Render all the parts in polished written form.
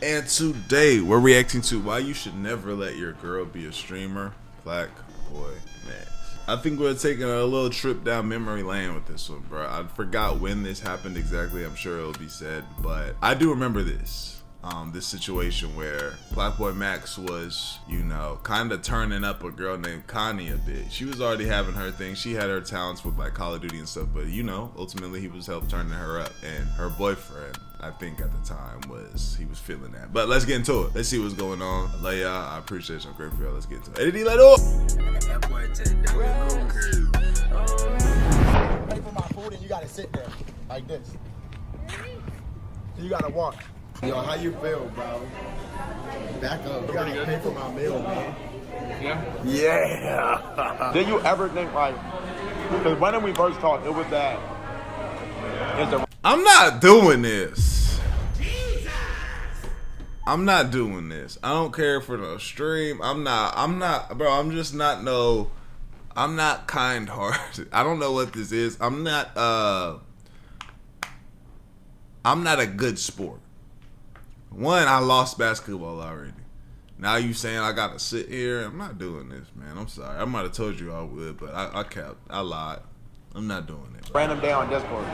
And today we're reacting to why you should never let your girl be a streamer, Black Boy Max. I think we're taking a little trip down memory lane with this one, bro. I forgot when this happened exactly. I'm sure it'll be said, but I do remember this. This situation where Black Boy Max was, you know, kind of turning up a girl named Kani a bit. She was already having her thing. She had her talents with like Call of Duty and stuff, but you know, ultimately he was helped turning her up. And her boyfriend, I think at the time, he was feeling that. But let's get into it. Let's see what's going on. I love y'all. I appreciate y'all. Great for y'all. Let's get into it. Eddie, let up. Pay for my food and you gotta sit there like this. So you gotta walk. Yo, how you feel, bro? Back up. You gotta pay for my meal, man. Yeah. Did you ever think like, because when we first talked, it was that. I'm not doing this. I'm not doing this. I don't care for no stream. I'm not, bro. I'm just not I'm not kind-hearted. I don't know what this is. I'm not a good sport. One, I lost basketball already. Now you saying I gotta sit here? I'm not doing this, man. I'm sorry. I might have told you I would, but I kept. I lied. I'm not doing it. Random day on Discord.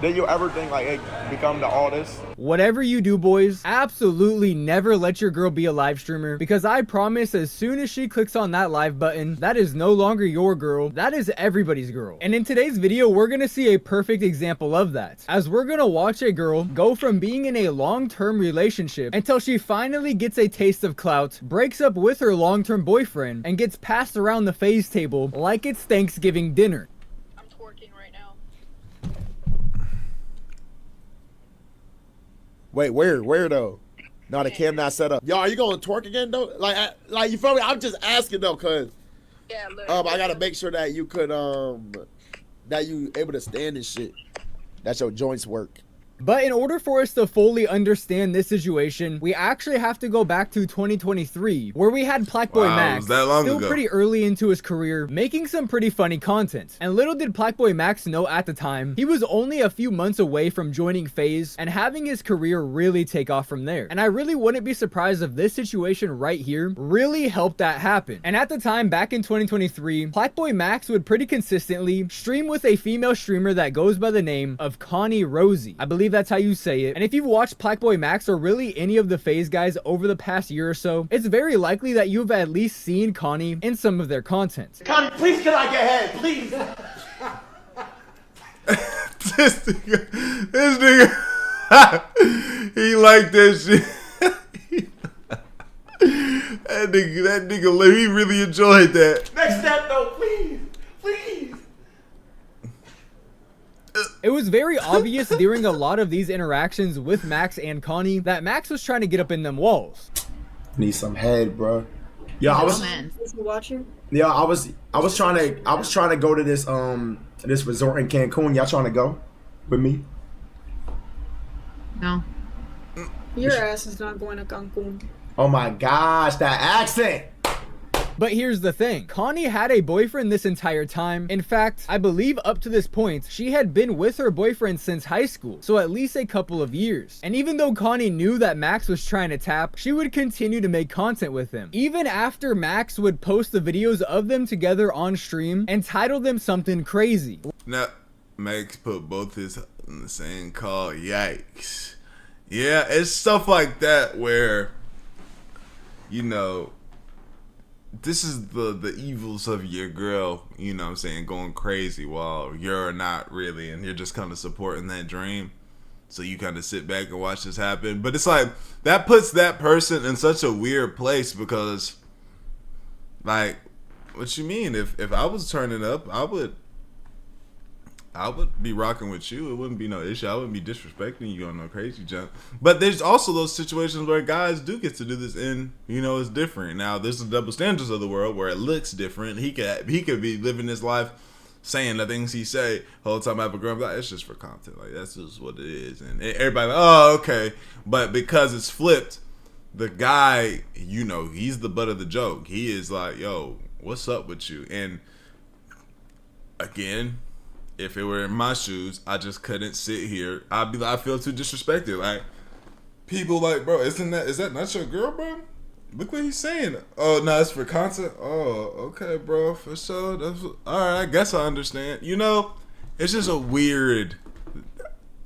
Did you ever think like it become to all this? Whatever you do, boys, absolutely never let your girl be a live streamer, because I promise as soon as she clicks on that live button, that is no longer your girl, that is everybody's girl. And in today's video, we're gonna see a perfect example of that, as we're gonna watch a girl go from being in a long-term relationship until she finally gets a taste of clout, breaks up with her long-term boyfriend, and gets passed around the phase table like it's Thanksgiving dinner. Right now. Wait, where though? No, the cam not set up. Yo, are you going to twerk again though? Like you feel me? I'm just asking though, cause Yeah, look. I gotta make sure that you could that you able to stand and shit. That your joints work. But in order for us to fully understand this situation, we actually have to go back to 2023, where we had Plaqueboy Max, still pretty early into his career, making some pretty funny content. And little did Plaqueboy Max know at the time, he was only a few months away from joining FaZe and having his career really take off from there. And I really wouldn't be surprised if this situation right here really helped that happen. And at the time, back in 2023, Plaqueboy Max would pretty consistently stream with a female streamer that goes by the name of Kani Rosie. I believe that's how you say it. And if you've watched Plaqueboy Max or really any of the FaZe guys over the past year or so, it's very likely that you've at least seen Kani in some of their content. Connie, please can I get head, please? this nigga, he like that shit. that nigga, he really enjoyed that. Next step though, please, please. It was very obvious during a lot of these interactions with Max and Connie that Max was trying to get up in them walls. Need some head, bro. Yo, I was watching. Yeah, I was trying to go to this this resort in Cancun. Y'all trying to go with me? No. Your ass is not going to Cancun. Oh my gosh, that accent. But here's the thing, Connie had a boyfriend this entire time. In fact, I believe up to this point, she had been with her boyfriend since high school, so at least a couple of years. And even though Connie knew that Max was trying to tap, she would continue to make content with him. Even after Max would post the videos of them together on stream and title them something crazy. Now, Max put both his in the same call, yikes. Yeah, it's stuff like that where, you know, this is the evils of your girl, you know what I'm saying, going crazy while you're not really, and you're just kind of supporting that dream. So you kind of sit back and watch this happen. But it's like, that puts that person in such a weird place because, like, what you mean? If I was turning up, I would be rocking with you. It wouldn't be no issue. I wouldn't be disrespecting you on no crazy jump. But there's also those situations where guys do get to do this, and you know it's different. Now there's the double standards of the world where it looks different. He could be living his life saying the things he say the whole time I have a girl, like, it's just for content. Like, that's just what it is. And everybody like, oh, okay. But because it's flipped, the guy, you know, he's the butt of the joke. He is like, yo, what's up with you? And again, if it were in my shoes, I just couldn't sit here. I'd be like, I feel too disrespected. Like, people like, bro, is that not your girl, bro? Look what he's saying. Oh no, it's for content. Oh, okay, bro, for sure. That's all right. I guess I understand. You know, it's just a weird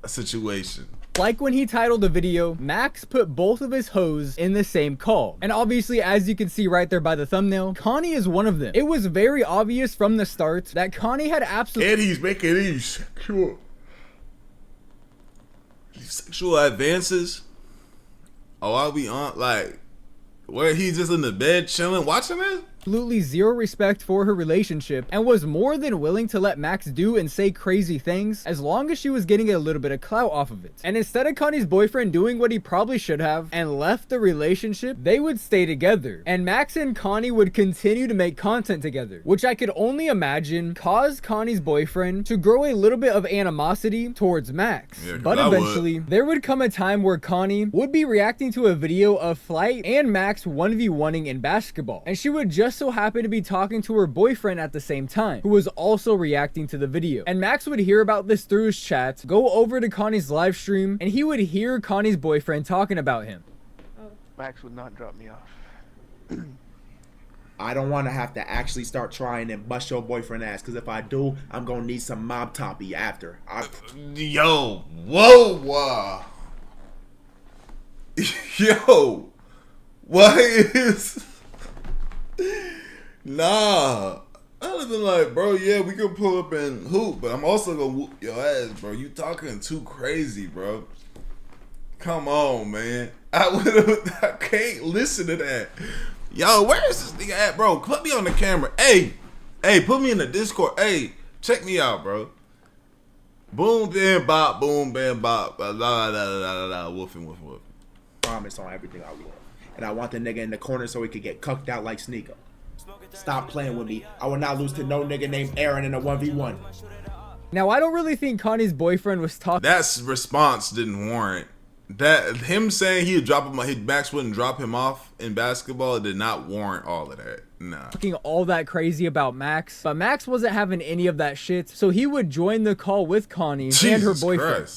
situation. Like when he titled the video, Max put both of his hoes in the same call. And obviously, as you can see right there by the thumbnail, Kani is one of them. It was very obvious from the start that Kani had absolutely... And he's making these sexual advances. Oh, I'll be on, like, where he's just in the bed chilling, watching this? Absolutely zero respect for her relationship and was more than willing to let Max do and say crazy things as long as she was getting a little bit of clout off of it. And instead of Kani's boyfriend doing what he probably should have and left the relationship, they would stay together. And Max and Kani would continue to make content together, which I could only imagine caused Kani's boyfriend to grow a little bit of animosity towards Max. Yeah, but eventually, there would come a time where Kani would be reacting to a video of Flight and Max 1v1ing in basketball. And she would just so happened to be talking to her boyfriend at the same time, who was also reacting to the video. And Max would hear about this through his chat, go over to Kani's live stream, and he would hear Kani's boyfriend talking about him. Max would not drop me off. I don't want to have to actually start trying and bust your boyfriend ass, because if I do, I'm going to need some mob toppy after. Yo, whoa. Yo, why is... Nah, I'd have been like, bro, yeah, we can pull up and hoop, but I'm also gonna whoop your ass, bro. You talking too crazy, bro. Come on, man. I can't listen to that. Yo, where is this nigga at, bro? Put me on the camera. Hey, put me in the Discord. Hey, check me out, bro. Boom, bam, bop, boom, bam, bop. La la la la la, woofing, woof, woof. Promise on everything I want. And I want the nigga in the corner so he could get cucked out like Sneeko. Stop playing with me. I will not lose to no nigga named Aaron in a 1v1. Now, I don't really think Kani's boyfriend was talking. That response didn't warrant that. Him saying he'd drop him, Max wouldn't drop him off in basketball, did not warrant all of that. Nah. Talking all that crazy about Max, but Max wasn't having any of that shit, so he would join the call with Kani and her boyfriend.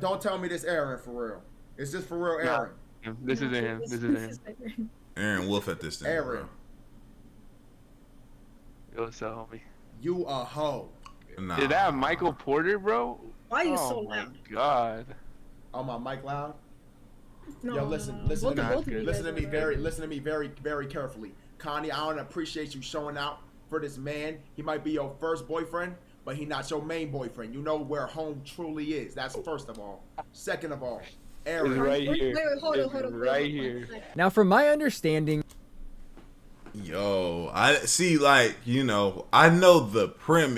Don't tell me this Aaron for real. Is this for real, Aaron? No, this isn't him. This isn't him. Aaron Wolf at this thing. Aaron. Yo, what's up, homie? You a hoe. Nah. Did that have Michael Porter, bro? Why are you so loud? Oh my god. Oh, my mic loud? No, Yo, listen to me very, very carefully. Kani, I don't appreciate you showing out for this man. He might be your first boyfriend, but he not your main boyfriend. You know where home truly is. That's first of all. Second of all, Aaron. It's right here. Wait, hold on. Right here. Now, from my understanding, yo, I see, like, you know, I know the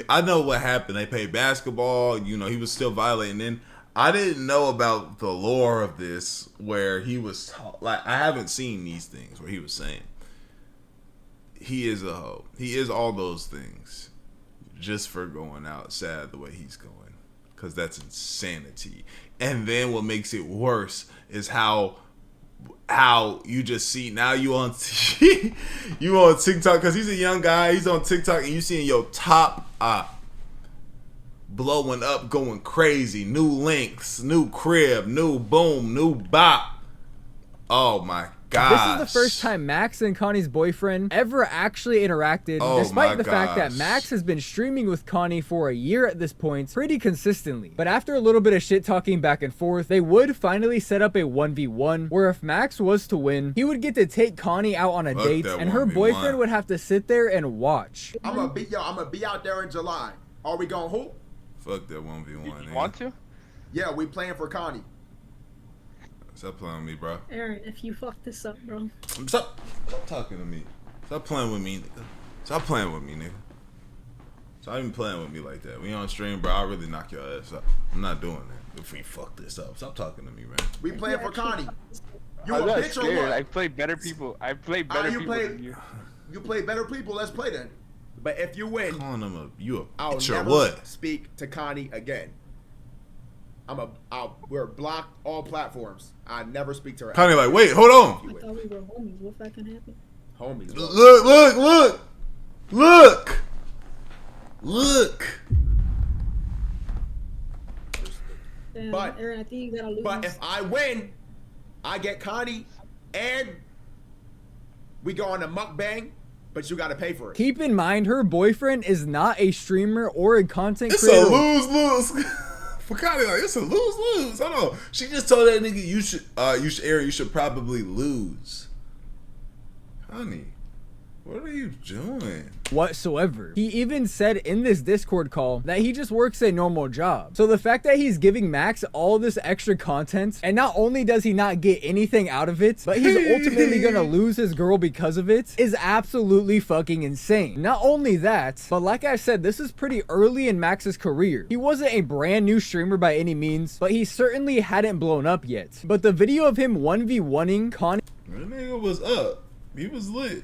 I know what happened. They played basketball, you know, he was still violating. Then I didn't know about the lore of this, where he was like, I haven't seen these things where he was saying he is a hoe. He is all those things just for going outside the way he's going, because that's insanity. And then what makes it worse is how you just see now you on TikTok, because he's a young guy, he's on TikTok, and you seeing your top blowing up, going crazy, new links, new crib, new boom, new bop. Oh my gosh. This is the first time Max and Kani's boyfriend ever actually interacted, despite the fact that Max has been streaming with Kani for a year at this point pretty consistently. But after a little bit of shit talking back and forth, they would finally set up a 1v1 where if Max was to win, he would get to take Kani out on a date and her boyfriend would have to sit there and watch. I'm gonna be out there in July. Are we going hoop? Fuck that 1v1. You want to? Yeah, we playing for Kani. Stop playing with me, bro. Aaron, if you fuck this up, bro. Stop talking to me. Stop playing with me, nigga. Stop playing with me, nigga. Stop even playing with me like that. We on stream, bro. I'll really knock your ass up. I'm not doing that. If we fuck this up, stop talking to me, man. We playing for Kani. You I'm a not bitch scared. or what? I play better people. I play better people than you. You play better people. Let's play then. But if you win, Calling him you a I'll bitch or never what? speak to Kani again. We're blocked all platforms. I never speak to her. Kani like, wait, hold on. I thought we were homies. What that can happen? Homies. Look. Damn, But- Aaron, I think you gotta lose. But if I win, I get Kani, and we go on a mukbang, but you gotta pay for it. Keep in mind, her boyfriend is not a streamer or a content It's creator. a lose-lose. For Kani, like, it's a lose-lose. Hold on. She just told that nigga you should probably lose. Honey, what are you doing? Whatsoever. He even said in this Discord call that he just works a normal job. So the fact that he's giving Max all this extra content, and not only does he not get anything out of it, but he's ultimately gonna lose his girl because of it, is absolutely fucking insane. Not only that, but like I said, this is pretty early in Max's career. He wasn't a brand new streamer by any means, but he certainly hadn't blown up yet. But the video of him 1v1ing Kani, That nigga was up. He was lit.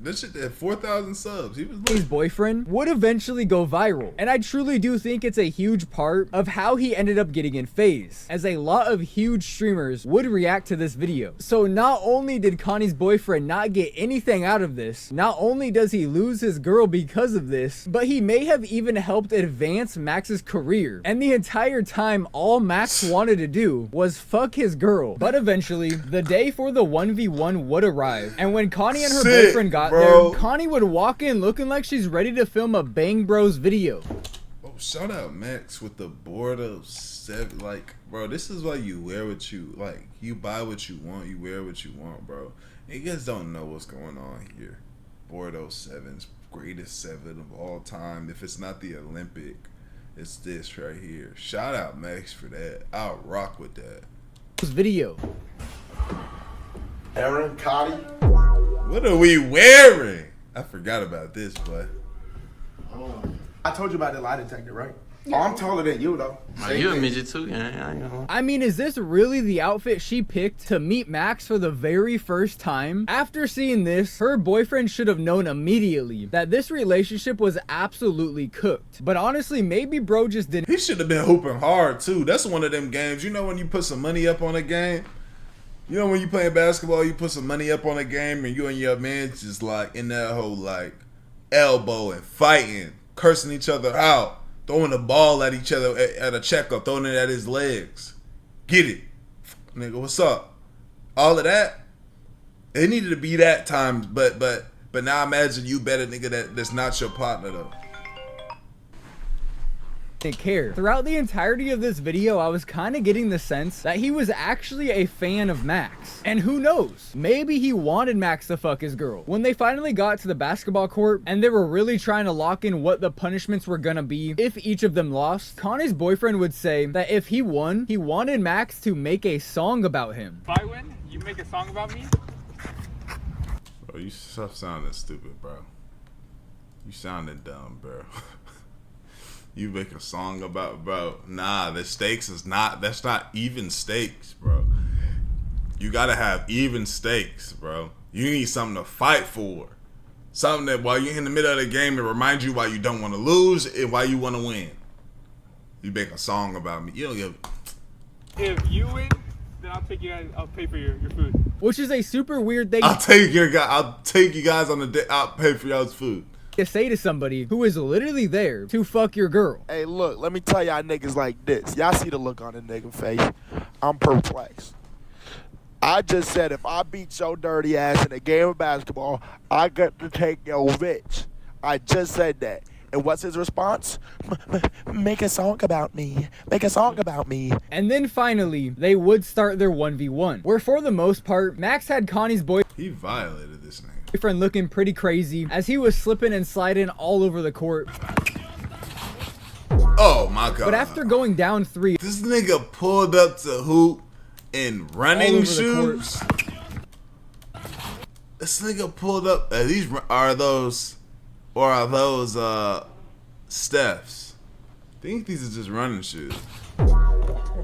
That shit had 4,000 subs. He was his boyfriend, would eventually go viral. And I truly do think it's a huge part of how he ended up getting in FaZe, as a lot of huge streamers would react to this video. So not only did Kani's boyfriend not get anything out of this, not only does he lose his girl because of this, but he may have even helped advance Max's career. And the entire time, all Max wanted to do was fuck his girl. But eventually, the day for the 1v1 would arrive. And when Kani and her boyfriend got there, Kani would walk in looking like she's ready to film a Bang Bros video. Oh, shout out Max with the board of 7. Like, bro, this is why you wear what you like. You buy what you want, you wear what you want, bro. You guys don't know what's going on here. Board of 7's greatest 7 of all time. If it's not the Olympic, it's this right here. Shout out Max for that. I'll rock with that. This video. Aaron, Kani. What are we wearing? I forgot about this, but I told you about the lie detector, right? Oh, I'm taller than you, though. You a midget too? Yeah, I mean, is this really the outfit she picked to meet Max for the very first time? After seeing this, her boyfriend should have known immediately that this relationship was absolutely cooked. But honestly, maybe bro just didn't. he should have been hooping hard too. That's one of them games. You know when you put some money up on a game? You know when you playing basketball, you put some money up on a game and you and your man just like in that whole like elbowing, fighting, cursing each other out, throwing the ball at each other at a checkup, throwing it at his legs. Get it. Nigga, what's up? All of that? It needed to be that time, but now imagine you bet a nigga that's not your partner though. Didn't care. Throughout the entirety of this video, I was kind of getting the sense that he was actually a fan of Max. And who knows, maybe he wanted Max to fuck his girl. When they finally got to the basketball court and they were really trying to lock in what the punishments were gonna be if each of them lost, Kani's boyfriend would say that if he won, he wanted Max to make a song about him. If I win, you make a song about me? Bro, you sounding stupid, bro. You sounding dumb, bro. You make a song about, bro. Nah, the stakes is not, that's not even stakes, bro. You gotta have even stakes, bro. You need something to fight for. Something that while you're in the middle of the game, it reminds you why you don't want to lose and why you want to win. You make a song about me. You don't give. If you win, then I'll take you guys, I'll pay for your food. Which is a super weird thing. I'll take you guys on the day. I'll pay for y'all's food. To say to somebody who is literally there to fuck your girl. Hey, look, let me tell y'all niggas like this. Y'all see the look on the nigga face. I'm perplexed. I just said if I beat your dirty ass in a game of basketball, I got to take your bitch. I just said that. And what's his response? Make a song about me. Make a song about me. And then finally, they would start their 1v1, where for the most part, Max had Kani's He violated this nigga. boyfriend looking pretty crazy as he was slipping and sliding all over the court. Oh my god. But after going down 3, this nigga pulled up to hoop in running shoes. This nigga pulled up. Are those Steph's? I think these are just running shoes.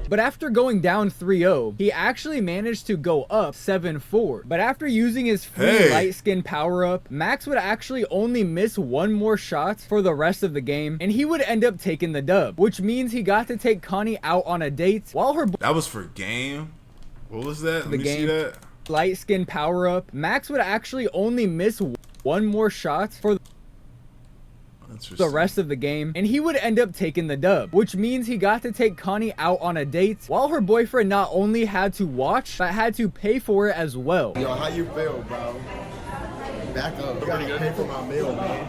But after going down 3-0, he actually managed to go up 7-4. But after using his free light skin power up, Max would actually only miss one more shot for the rest of the game, and he would end up taking the dub, which means he got to take Kani out on a date while her that was for game. What was that? Let me see that. Light skin power up. Max would actually only miss one more shot for the rest of the game, and he would end up taking the dub, which means he got to take Kani out on a date while her boyfriend not only had to watch, but had to pay for it as well. Yo, how you feel, bro? Back up. You gotta pay for my meal, man.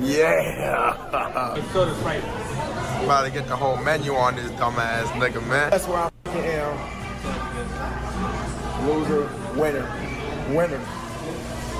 Yeah. It's so right. I'm about to get the whole menu on this dumbass nigga, man. That's where I am. Loser, winner.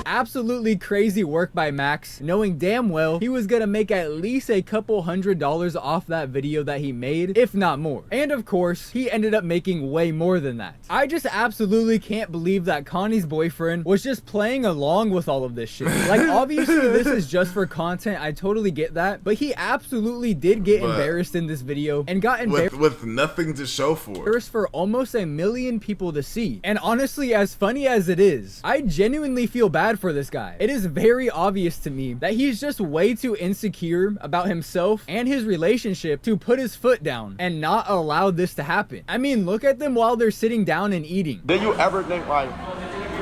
Absolutely crazy work by Max, knowing damn well he was gonna make at least a couple $100s off that video that he made, if not more. And of course, he ended up making way more than that. I just absolutely can't believe that Connie's boyfriend was just playing along with all of this shit. Like, obviously this is just for content, I totally get that, but he absolutely did get embarrassed in this video and got embarrassed with nothing to show for it. For almost 1 million people to see. And honestly, as funny as it is, I genuinely feel bad for this guy. It is very obvious to me that he's just way too insecure about himself and his relationship to put his foot down and not allow this to happen. I mean, look at them while they're sitting down and eating. Did you ever think, like,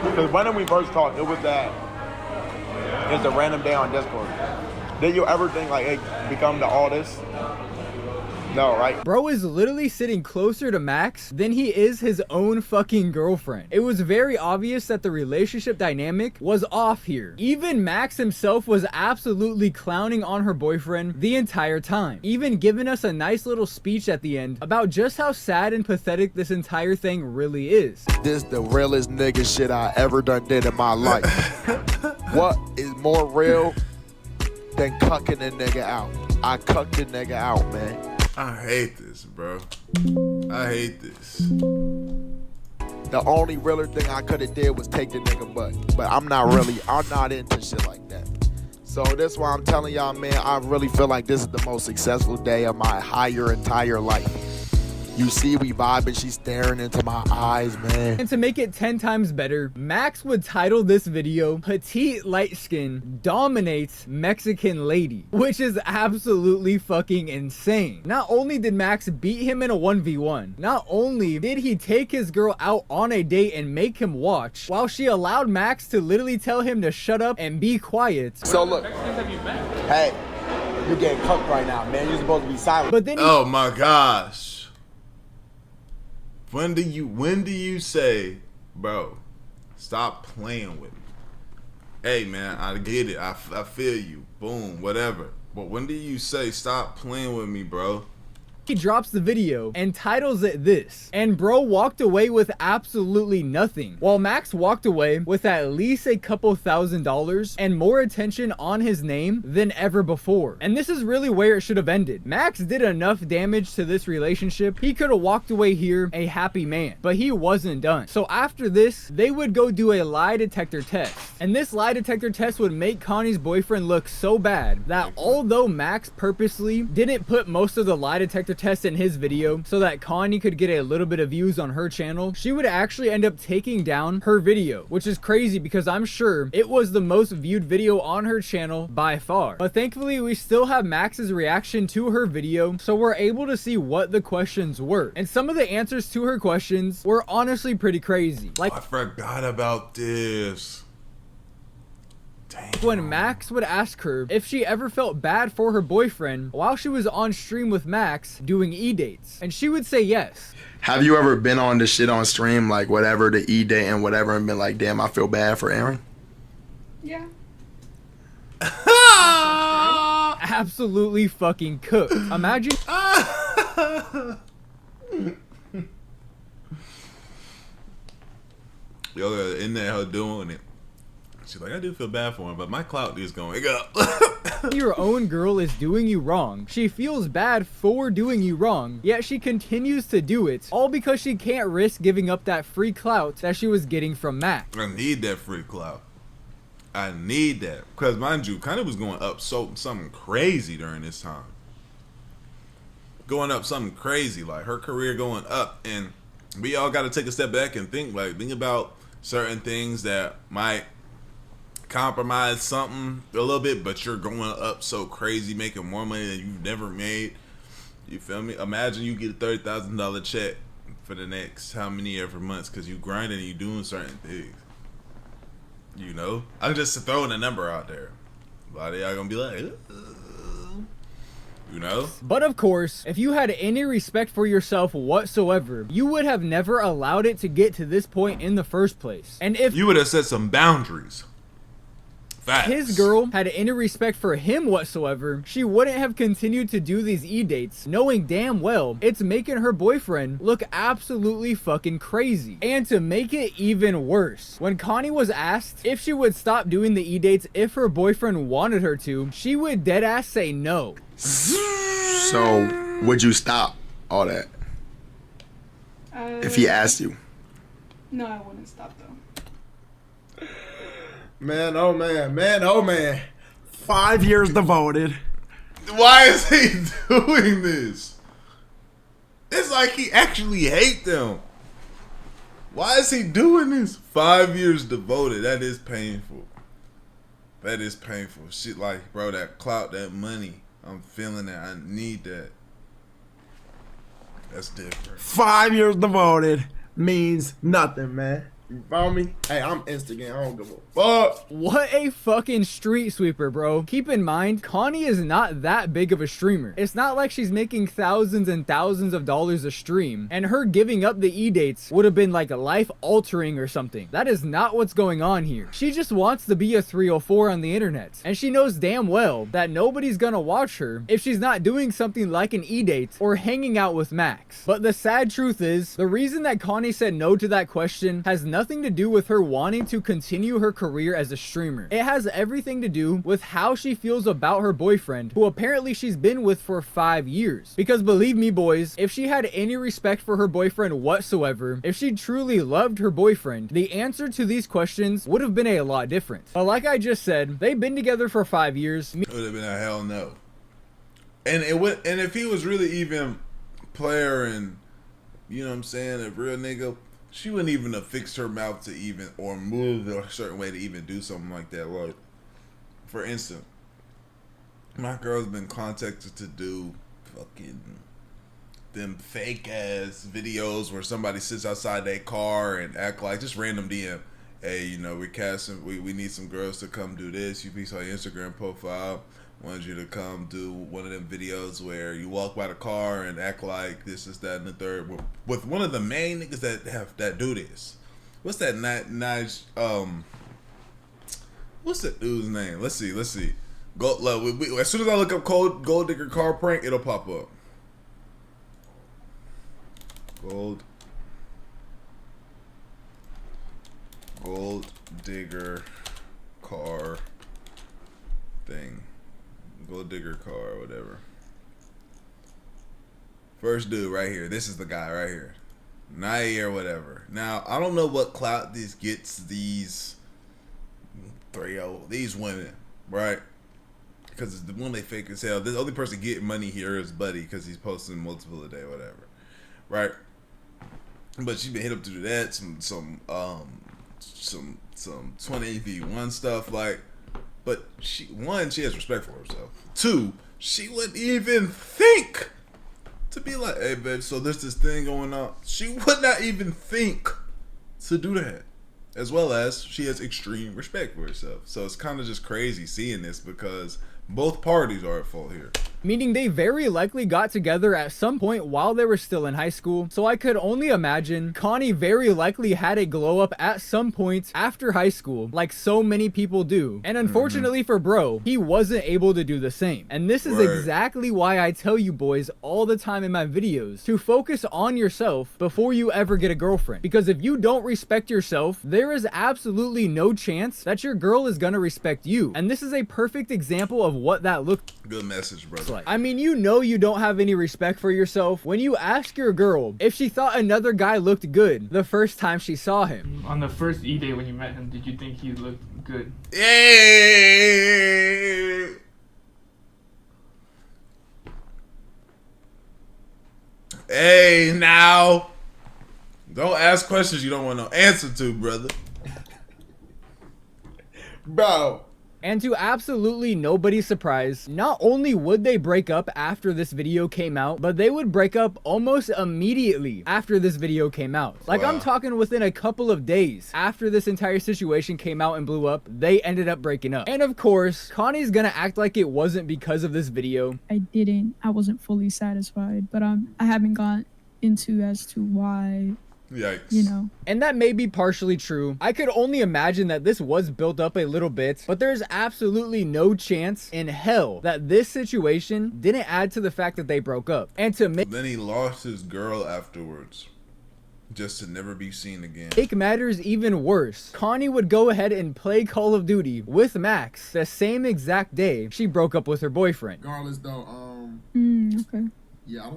because when we first talked, it was a random day on Discord. Did you ever think, like, hey, become the all this? No, right? Bro is literally sitting closer to Max than he is his own fucking girlfriend. It was very obvious that the relationship dynamic was off here. Even Max himself was absolutely clowning on her boyfriend the entire time, even giving us a nice little speech at the end about just how sad and pathetic this entire thing really is. This the realest nigga shit I ever did in my life. What is more real than cucking a nigga out? I cucked the nigga out, man. I hate this, bro. I hate this. The only realer thing I could have did was take the nigga butt. But I'm not into shit like that. So that's why I'm telling y'all, man, I really feel like this is the most successful day of my entire life. You see we vibing, she's staring into my eyes, man. And to make it 10 times better, Max would title this video, Petite Light Skin Dominates Mexican Lady, which is absolutely fucking insane. Not only did Max beat him in a 1v1, not only did he take his girl out on a date and make him watch, while she allowed Max to literally tell him to shut up and be quiet. So look, Hey, you're getting cooked right now, man. You're supposed to be silent. But then oh my gosh. When do you say, bro, stop playing with me? Hey man, I get it. I feel you. Boom, whatever. But when do you say stop playing with me, bro? he drops the video and titles it this, and bro walked away with absolutely nothing, while Max walked away with at least a couple $1,000s and more attention on his name than ever before. And this is really where it should have ended. Max did enough damage to this relationship, he could have walked away here a happy man, but he wasn't done. So after this, they would go do a lie detector test, and this lie detector test would make Connie's boyfriend look so bad that although Max purposely didn't put most of the lie detector test in his video so that Kani could get a little bit of views on her channel, she would actually end up taking down her video, which is crazy because I'm sure it was the most viewed video on her channel by far. But thankfully we still have Max's reaction to her video, so we're able to see what the questions were, and some of the answers to her questions were honestly pretty crazy. Like, I forgot about this. Damn. When Max would ask her if she ever felt bad for her boyfriend while she was on stream with Max doing e-dates, and she would say yes. Have you ever been on the shit on stream, like whatever, the e-date and whatever, and been like, damn, I feel bad for Aaron? Yeah. Absolutely fucking cooked. Imagine. Yo, in there, her doing it. She's like, I do feel bad for him, but my clout is going up. Your own girl is doing you wrong. She feels bad for doing you wrong, yet she continues to do it, all because she can't risk giving up that free clout that she was getting from Max. I need that free clout. I need that. Because mind you, kind of was going up something crazy during this time. Going up something crazy, like her career going up. And we all got to take a step back and think about certain things that might compromise something a little bit, but you're going up so crazy, making more money than you've never made. You feel me? Imagine you get a $30,000 check for the next how many ever months because you grinding and you doing certain things. You know, I'm just throwing a number out there. A lot of y'all gonna be like, you know? But of course, if you had any respect for yourself whatsoever, you would have never allowed it to get to this point in the first place. And if you would have set some boundaries. Facts. His girl had any respect for him whatsoever, she wouldn't have continued to do these e-dates, knowing damn well it's making her boyfriend look absolutely fucking crazy. And to make it even worse, when Kani was asked if she would stop doing the e-dates if her boyfriend wanted her to, she would deadass say no. So, would you stop all that if he asked you? No, I wouldn't stop though. Man, oh man, man, oh man. 5 years devoted. Why is he doing this? It's like he actually hates them. Why is he doing this? 5 years devoted. That is painful. That is painful. Shit like, bro, that clout, that money. I'm feeling that. I need that. That's different. 5 years devoted means Nothing, man. You follow me? Hey, I'm Instagram. I don't give a fuck. What a fucking street sweeper, bro. Keep in mind, Kani is not that big of a streamer. It's not like she's making thousands and thousands of dollars a stream, and her giving up the e-dates would have been like life-altering or something. That is not what's going on here. She just wants to be a 304 on the internet, and she knows damn well that nobody's gonna watch her if she's not doing something like an e-date or hanging out with Max. But the sad truth is, the reason that Kani said no to that question has nothing to do with her wanting to continue her career as a streamer. It has everything to do with how she feels about her boyfriend, who apparently she's been with for 5 years. Because believe me boys, if she had any respect for her boyfriend whatsoever, if she truly loved her boyfriend, the answer to these questions would have been a lot different. But like I just said, they've been together for 5 years. It would have been a hell no. And it would, and if he was really even player and, you know what I'm saying, a real nigga, she wouldn't even have fixed her mouth to even, or moved a certain way to even do something like that. Like, for instance, my girl's been contacted to do fucking them fake ass videos where somebody sits outside their car and act like just random DM. Hey, you know, we're casting, we need some girls to come do this. You piece on your Instagram profile. Wanted you to come do one of them videos where you walk by the car and act like this is that and the third with one of the main niggas that do this. What's that nice what's that dude's name? Let's see. Go as soon as I look up gold digger car prank, it'll pop up. Gold digger car thing. Gold digger car or whatever. First dude right here. This is the guy right here. Nai or whatever. Now, I don't know what clout this gets these women, right? Because it's the one they fake as hell. The only person getting money here is Buddy because he's posting multiple a day, whatever. Right? But she been hit up to do that, some 20v1 stuff like. But she has respect for herself. 2, she wouldn't even think to be like, hey, babe, so there's this thing going on. She would not even think to do that. As well as she has extreme respect for herself. So it's kind of just crazy seeing this because both parties are at fault here. Meaning they very likely got together at some point while they were still in high school. So I could only imagine Kani very likely had a glow up at some point after high school, like so many people do. And unfortunately for bro, he wasn't able to do the same. And this is exactly why I tell you boys all the time in my videos to focus on yourself before you ever get a girlfriend. Because if you don't respect yourself, there is absolutely no chance that your girl is gonna respect you. And this is a perfect example of what that looked like. Good message, brother. I mean, you know you don't have any respect for yourself when you ask your girl if she thought another guy looked good the first time she saw him. On the first e-day when you met him, did you think he looked good? Hey! Hey, now. Don't ask questions you don't want no answer to, brother. Bro. And to absolutely nobody's surprise, not only would they break up after this video came out, but they would break up almost immediately after this video came out. Like, I'm talking within a couple of days after this entire situation came out and blew up, they ended up breaking up. And of course, Connie's gonna act like it wasn't because of this video. I wasn't fully satisfied, but I haven't got into as to why. Yikes. You know. And that may be partially true. I could only imagine that this was built up a little bit, but there's absolutely no chance in hell that this situation didn't add to the fact that they broke up. And to make then he lost his girl afterwards, just to never be seen again. Make matters even worse, Connie would go ahead and play Call of Duty with Max the same exact day she broke up with her boyfriend. Regardless though, okay. yeah,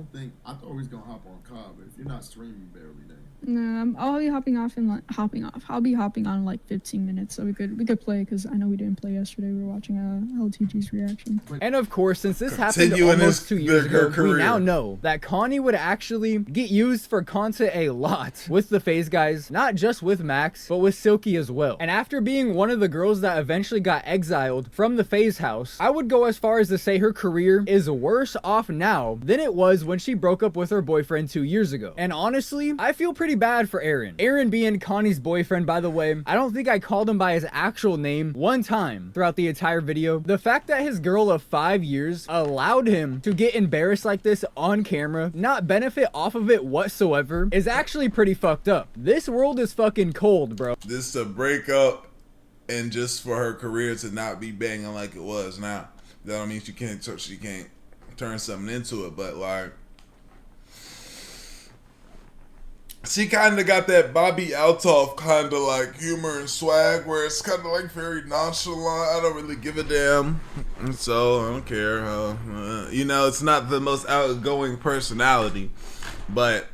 I thought we was gonna hop on COD, but if you're not streaming barely, then. No, I'll be hopping off. I'll be hopping on in like 15 minutes, so we could play, because I know we didn't play yesterday. We were watching LTG's reaction. And of course, since this happened almost 2 years ago, we now know that Connie would actually get used for content a lot with the FaZe guys, not just with Max, but with Silky as well. And after being one of the girls that eventually got exiled from the FaZe house, I would go as far as to say her career is worse off now than it was when she broke up with her boyfriend 2 years ago. And honestly, I feel pretty bad for Aaron. Aaron being Connie's boyfriend, by the way. I don't think I called him by his actual name one time throughout the entire video. The fact that his girl of 5 years allowed him to get embarrassed like this on camera, not benefit off of it whatsoever, is actually pretty fucked up. This world is fucking cold, bro. This to break up and just for her career to not be banging like it was now. That don't mean she can't turn something into it, but like, she kind of got that Bobby Altoff kind of like humor and swag where it's kind of like very nonchalant. I don't really give a damn, and so I don't care. You know, it's not the most outgoing personality, but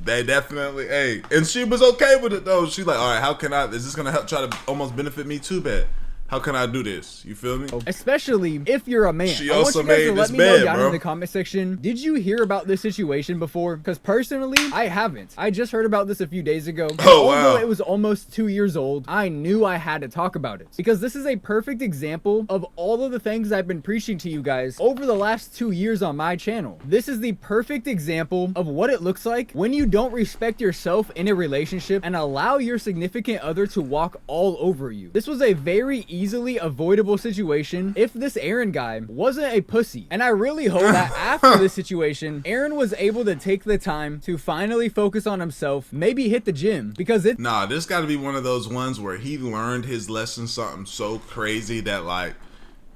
they definitely, hey, and she was okay with it though. She's like, all right, how can I, is this gonna help try to almost benefit me too bad? How can I do this? You feel me? Especially if you're a man. She I want also you guys made to let this me know bed, down bro. in the comment section. Did you hear about this situation before? Because personally, I haven't. I just heard about this a few days ago. Oh, wow. Although it was almost 2 years old, I knew I had to talk about it. Because this is a perfect example of all of the things I've been preaching to you guys over the last 2 years on my channel. This is the perfect example of what it looks like when you don't respect yourself in a relationship and allow your significant other to walk all over you. This was a very easily avoidable situation if this Aaron guy wasn't a pussy. And I really hope that after this situation, Aaron was able to take the time to finally focus on himself, maybe hit the gym, because it— Nah, this got to be one of those ones where he learned his lesson something so crazy that like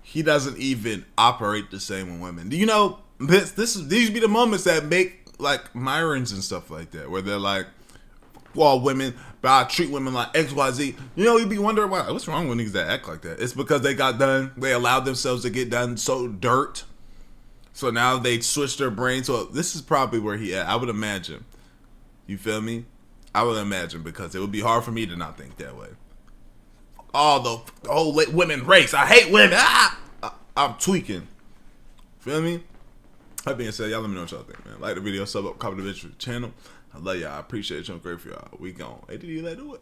he doesn't even operate the same with women. You know, these be the moments that make like Myrons and stuff like that, where they're like, well, women, but I treat women like XYZ. You know, you'd be wondering why. What's wrong with niggas that act like that? It's because they got done. They allowed themselves to get done so dirt. So now they switch their brain. So this is probably where he at. I would imagine. You feel me? I would imagine, because it would be hard for me to not think that way. Oh, the whole women race. I hate women. I'm tweaking. Feel me? That being said, y'all let me know what y'all think, man. Like the video, sub up, comment the channel. I love y'all. I appreciate you. I'm great for y'all. We gone. Hey, did you let do it?